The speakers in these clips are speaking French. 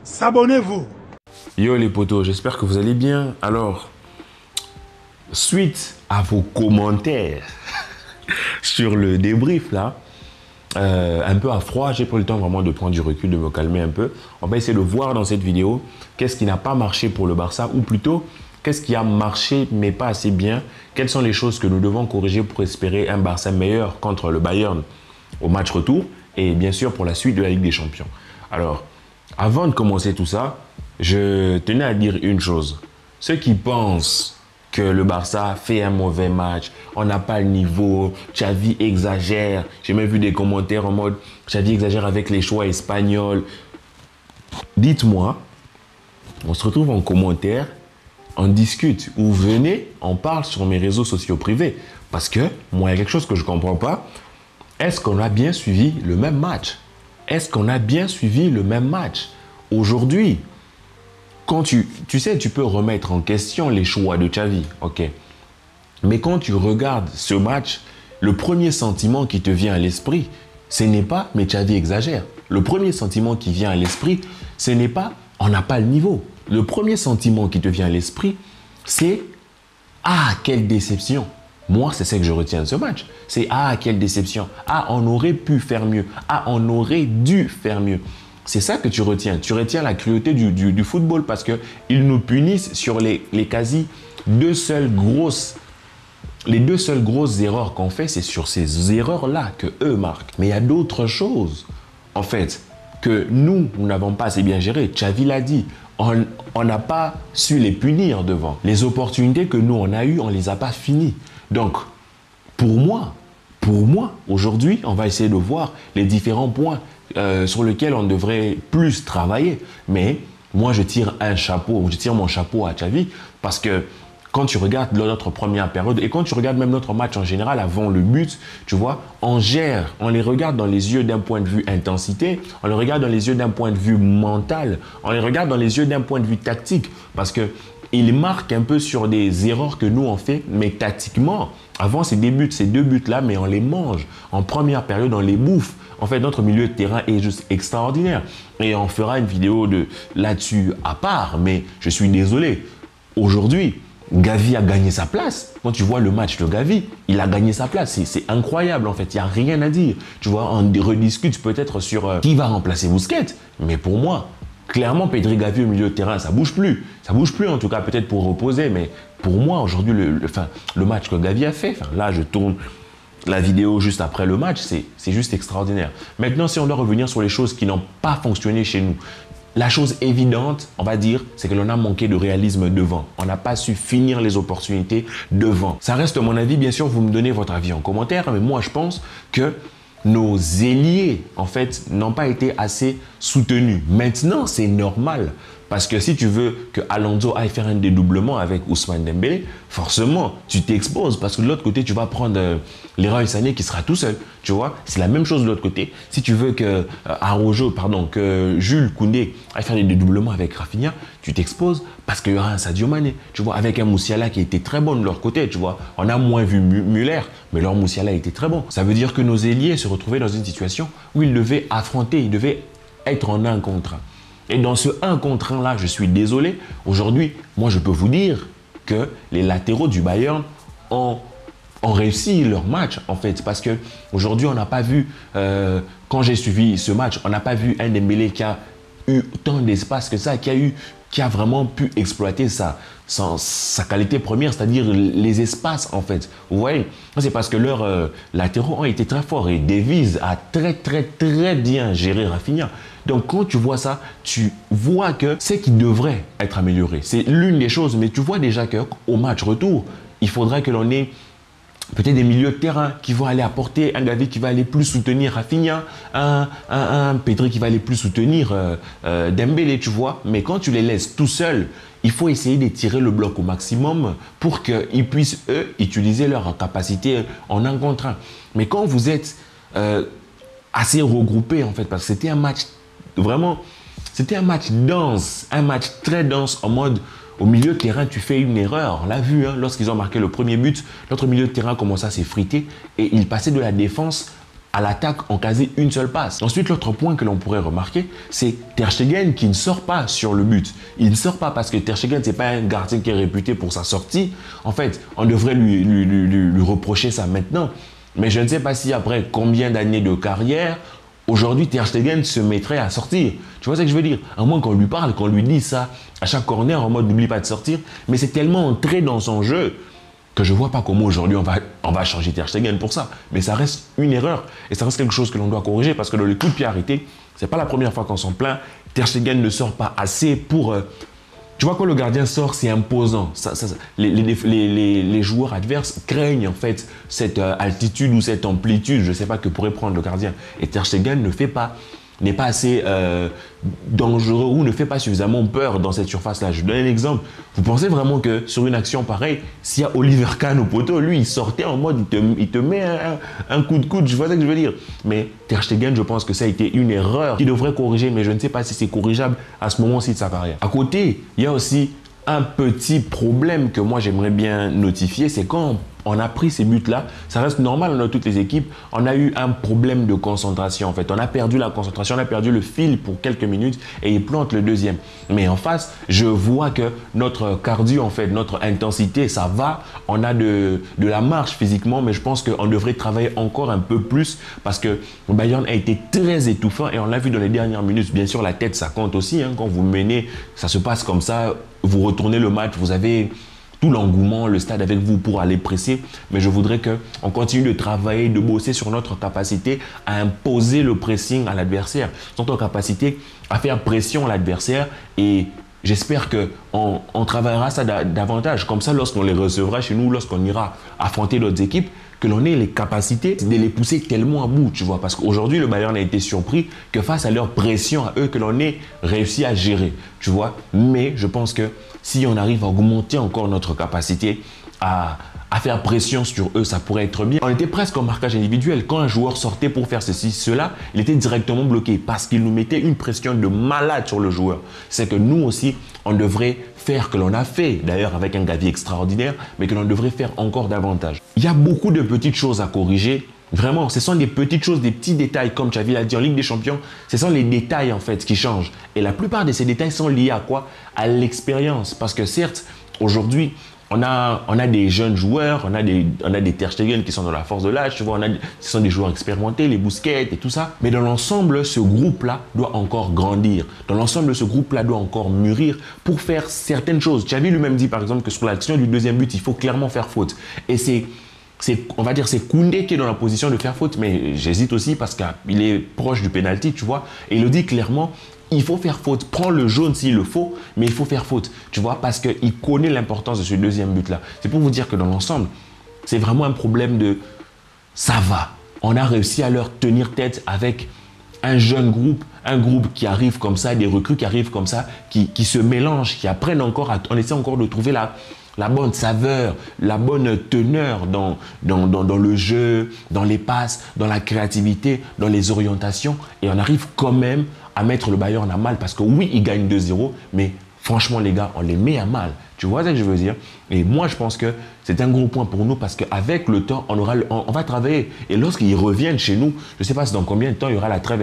S'abonnez-vous. Yo les potos, j'espère que vous allez bien. Alors, suite à vos commentaires sur le débrief là, un peu à froid, j'ai pris le temps vraiment de prendre du recul, de me calmer un peu. On va essayer de voir dans cette vidéo qu'est-ce qui n'a pas marché pour le Barça, ou plutôt qu'est-ce qui a marché mais pas assez bien. Quelles sont les choses que nous devons corriger pour espérer un Barça meilleur contre le Bayern au match retour, et bien sûr pour la suite de la Ligue des Champions. Alors, avant de commencer tout ça, je tenais à dire une chose. Ceux qui pensent que le Barça fait un mauvais match, on n'a pas le niveau, Xavi exagère. J'ai même vu des commentaires en mode Xavi exagère avec les choix espagnols. Dites-moi, on se retrouve en commentaire, on discute, ou venez, on parle sur mes réseaux sociaux privés. Parce que moi, il y a quelque chose que je ne comprends pas. Est-ce qu'on a bien suivi le même match? Est-ce qu'on a bien suivi le même match? Aujourd'hui, quand tu sais, tu peux remettre en question les choix de Xavi, ok. Mais quand tu regardes ce match, le premier sentiment qui te vient à l'esprit, ce n'est pas « mais Xavi exagère ». Le premier sentiment qui vient à l'esprit, ce n'est pas « on n'a pas le niveau ». Le premier sentiment qui te vient à l'esprit, c'est « ah, quelle déception ». Moi, c'est ça que je retiens de ce match. C'est « ah, quelle déception ». « Ah, on aurait pu faire mieux ». « Ah, on aurait dû faire mieux ». C'est ça que tu retiens. Tu retiens la cruauté du football parce qu'ils nous punissent sur les deux seules grosses erreurs qu'on fait. C'est sur ces erreurs-là que eux marquent. Mais il y a d'autres choses, en fait, que nous n'avons pas assez bien géré. Xavi l'a dit. On n'a pas su les punir devant. Les opportunités que nous, on a eues, on ne les a pas finies. Donc, pour moi, aujourd'hui, on va essayer de voir les différents points sur lesquels on devrait plus travailler. Mais moi, je tire mon chapeau à Xavi parce que quand tu regardes notre première période et quand tu regardes même notre match en général avant le but, tu vois, on les regarde dans les yeux d'un point de vue intensité, on les regarde dans les yeux d'un point de vue mental, on les regarde dans les yeux d'un point de vue tactique parce que il marque un peu sur des erreurs que nous on fait, mais tactiquement, avant ces deux buts-là, mais on les mange. En première période, on les bouffe. En fait, notre milieu de terrain est juste extraordinaire. Et on fera une vidéo là-dessus à part, mais je suis désolé. Aujourd'hui, Gavi a gagné sa place. Quand tu vois le match de Gavi, il a gagné sa place. C'est incroyable, en fait. Il n'y a rien à dire. Tu vois, on rediscute peut-être sur qui va remplacer Busquets. Mais pour moi, clairement, Pedri, Gavi au milieu de terrain, ça bouge plus. Ça bouge plus, en tout cas, peut-être pour reposer. Mais pour moi, aujourd'hui, le match que Gavi a fait, là, je tourne la vidéo juste après le match, c'est juste extraordinaire. Maintenant, si on doit revenir sur les choses qui n'ont pas fonctionné chez nous, la chose évidente, on va dire, c'est que l'on a manqué de réalisme devant. On n'a pas su finir les opportunités devant. Ça reste mon avis, bien sûr, vous me donnez votre avis en commentaire, mais moi, je pense que nos ailiers, en fait, n'ont pas été assez soutenus. Maintenant, c'est normal. Parce que si tu veux que Alonso aille faire un dédoublement avec Ousmane Dembélé, forcément, tu t'exposes. Parce que de l'autre côté, tu vas prendre Leroy Sané qui sera tout seul. Tu vois, c'est la même chose de l'autre côté. Si tu veux que Jules Koundé aille faire des dédoublements avec Rafinha, tu t'exposes parce qu'il y aura un Sadio Mané. Tu vois, avec un Moussiala qui était très bon de leur côté. Tu vois, on a moins vu Müller, mais leur Moussiala était très bon. Ça veut dire que nos ailiers se retrouvaient dans une situation où ils devaient affronter, ils devaient être en 1 contre 1. Et dans ce 1 contre 1 là, je suis désolé, aujourd'hui, moi je peux vous dire que les latéraux du Bayern ont réussi leur match en fait. Parce qu'aujourd'hui, on n'a pas vu, quand j'ai suivi ce match, on n'a pas vu un Dembélé qui a eu tant d'espace que ça, qui a vraiment pu exploiter sa qualité première, c'est-à-dire les espaces en fait. Vous voyez, c'est parce que leurs latéraux ont été très forts et Davies a très bien géré Rafinha. Donc quand tu vois ça, tu vois que c'est qui devrait être amélioré. C'est l'une des choses, mais tu vois déjà qu'au match retour, il faudrait que l'on ait peut-être des milieux de terrain qui vont aller apporter un Gavi qui va aller plus soutenir Rafinha, un Pedri qui va aller plus soutenir Dembélé, tu vois. Mais quand tu les laisses tout seuls, il faut essayer d'étirer le bloc au maximum pour qu'ils puissent, eux, utiliser leur capacité en 1 contre 1. Mais quand vous êtes assez regroupés, en fait, parce que c'était un match vraiment, c'était un match dense, un match très dense en mode au milieu de terrain, tu fais une erreur. On l'a vu, hein, lorsqu'ils ont marqué le premier but, notre milieu de terrain commençait à s'effriter et il passait de la défense à l'attaque en quasi une seule passe. Ensuite, l'autre point que l'on pourrait remarquer, c'est Ter Stegen qui ne sort pas sur le but. Il ne sort pas parce que Ter Stegen, c'est pas un gardien qui est réputé pour sa sortie. En fait, on devrait lui reprocher ça maintenant. Mais je ne sais pas si après combien d'années de carrière, aujourd'hui, Ter Stegen se mettrait à sortir. Tu vois ce que je veux dire? À moins qu'on lui parle, qu'on lui dise ça à chaque corner en mode n'oublie pas de sortir. Mais c'est tellement entré dans son jeu que je ne vois pas comment aujourd'hui on va changer Ter Stegen pour ça. Mais ça reste une erreur et ça reste quelque chose que l'on doit corriger parce que dans le coup de pied arrêté, ce n'est pas la première fois qu'on s'en plaint. Ter Stegen ne sort pas assez pour... tu vois, quand le gardien sort, c'est imposant. Les joueurs adverses craignent en fait cette altitude ou cette amplitude, je ne sais pas, que pourrait prendre le gardien. Et Ter Stegen n'est pas assez dangereux ou ne fait pas suffisamment peur dans cette surface-là. Je donne un exemple. Vous pensez vraiment que sur une action pareille, s'il y a Oliver Kahn au poteau, lui, il sortait en mode, il te met un coup de coude, je vois ce que je veux dire. Mais Ter Stegen, je pense que ça a été une erreur qu'il devrait corriger, mais je ne sais pas si c'est corrigeable à ce moment-ci de sa carrière. À côté, il y a aussi un petit problème que moi j'aimerais bien notifier, c'est quand on a pris ces buts-là, ça reste normal dans toutes les équipes, on a eu un problème de concentration en fait. On a perdu la concentration, on a perdu le fil pour quelques minutes et il plante le deuxième. Mais en face, je vois que notre cardio en fait, notre intensité, ça va. On a de la marche physiquement, mais je pense qu'on devrait travailler encore un peu plus parce que Bayern a été très étouffant et on l'a vu dans les dernières minutes. Bien sûr, la tête, ça compte aussi. Hein. Quand vous menez, ça se passe comme ça. Vous retournez le match, vous avez tout l'engouement, le stade avec vous pour aller presser. Mais je voudrais qu'on continue de travailler, de bosser sur notre capacité à imposer le pressing à l'adversaire, sur notre capacité à faire pression à l'adversaire. Et j'espère qu'on travaillera ça davantage. Comme ça, lorsqu'on les recevra chez nous, lorsqu'on ira affronter d'autres équipes, que l'on ait les capacités de les pousser tellement à bout, tu vois. Parce qu'aujourd'hui, le Bayern a été surpris que face à leur pression à eux, que l'on ait réussi à gérer, tu vois. Mais je pense que si on arrive à augmenter encore notre capacité à faire pression sur eux, ça pourrait être bien. On était presque en marquage individuel. Quand un joueur sortait pour faire ceci, cela, il était directement bloqué parce qu'il nous mettait une pression de malade sur le joueur. C'est que nous aussi, on devrait faire que l'on a fait, d'ailleurs avec un Gavi extraordinaire, mais que l'on devrait faire encore davantage. Il y a beaucoup de petites choses à corriger. Vraiment, ce sont des petites choses, des petits détails, comme Xavi l'a dit en Ligue des Champions, ce sont les détails en fait qui changent. Et la plupart de ces détails sont liés à quoi? À l'expérience. Parce que certes, aujourd'hui, on a des jeunes joueurs, on a des Ter Stegen qui sont dans la force de l'âge, tu vois, ce sont des joueurs expérimentés, les Busquets et tout ça. Mais dans l'ensemble, ce groupe-là doit encore grandir. Dans l'ensemble, ce groupe-là doit encore mûrir pour faire certaines choses. Xavi lui-même dit par exemple que sur l'action du deuxième but, il faut clairement faire faute. Et on va dire, c'est Koundé qui est dans la position de faire faute, mais j'hésite aussi parce qu'il est proche du penalty, tu vois. Et il le dit clairement, il faut faire faute. Prends le jaune s'il le faut, mais il faut faire faute, tu vois, parce qu'il connaît l'importance de ce deuxième but-là. C'est pour vous dire que dans l'ensemble, c'est vraiment un problème de ça va. On a réussi à leur tenir tête avec un jeune groupe, un groupe qui arrive comme ça, des recrues qui arrivent comme ça, qui se mélangent, qui apprennent encore, on essaie encore de trouver la bonne saveur, la bonne teneur dans le jeu, dans les passes, dans la créativité, dans les orientations. Et on arrive quand même à mettre le Bayern à mal parce que oui, ils gagnent 2-0, mais franchement, les gars, on les met à mal. Tu vois ce que je veux dire? Et moi, je pense que c'est un gros point pour nous parce qu'avec le temps, on va travailler. Et lorsqu'ils reviennent chez nous, je ne sais pas dans combien de temps il y aura la trêve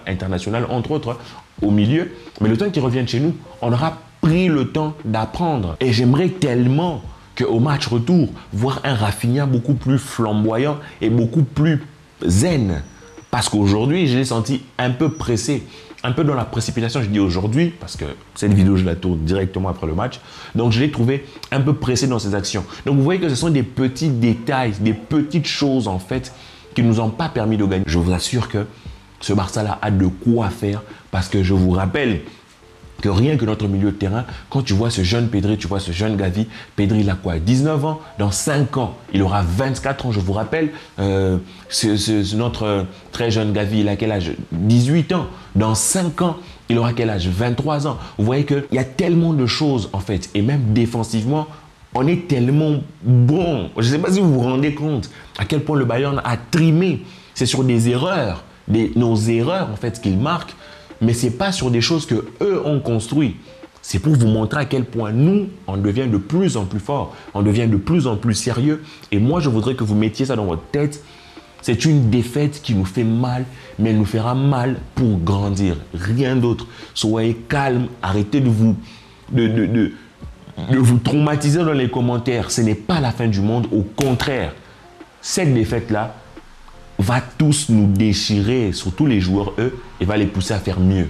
internationale, entre autres, au milieu. Mais le temps qu'ils reviennent chez nous, on aura pris le temps d'apprendre. Et j'aimerais tellement qu'au match retour, voir un Rafinha beaucoup plus flamboyant et beaucoup plus zen. Parce qu'aujourd'hui, je l'ai senti un peu pressé, un peu dans la précipitation. Je dis aujourd'hui, parce que cette vidéo, je la tourne directement après le match. Donc, je l'ai trouvé un peu pressé dans ses actions. Donc, vous voyez que ce sont des petits détails, des petites choses, en fait, qui ne nous ont pas permis de gagner. Je vous assure que ce Barça-là a de quoi faire, parce que je vous rappelle que rien que notre milieu de terrain, quand tu vois ce jeune Pedri, tu vois ce jeune Gavi, Pedri il a quoi? 19 ans, dans 5 ans, il aura 24 ans, je vous rappelle, notre très jeune Gavi, il a quel âge? 18 ans, dans 5 ans, il aura quel âge? 23 ans. Vous voyez qu'il y a tellement de choses en fait, et même défensivement, on est tellement bon. Je ne sais pas si vous vous rendez compte à quel point le Bayern a trimé. C'est sur des erreurs, nos erreurs en fait qu'ils marquent, mais ce n'est pas sur des choses qu'eux ont construit. C'est pour vous montrer à quel point nous, on devient de plus en plus fort, on devient de plus en plus sérieux. Et moi, je voudrais que vous mettiez ça dans votre tête. C'est une défaite qui nous fait mal, mais elle nous fera mal pour grandir. Rien d'autre. Soyez calme, arrêtez de vous traumatiser dans les commentaires. Ce n'est pas la fin du monde, au contraire. Cette défaite-là va tous nous déchirer, surtout les joueurs, eux, et va les pousser à faire mieux.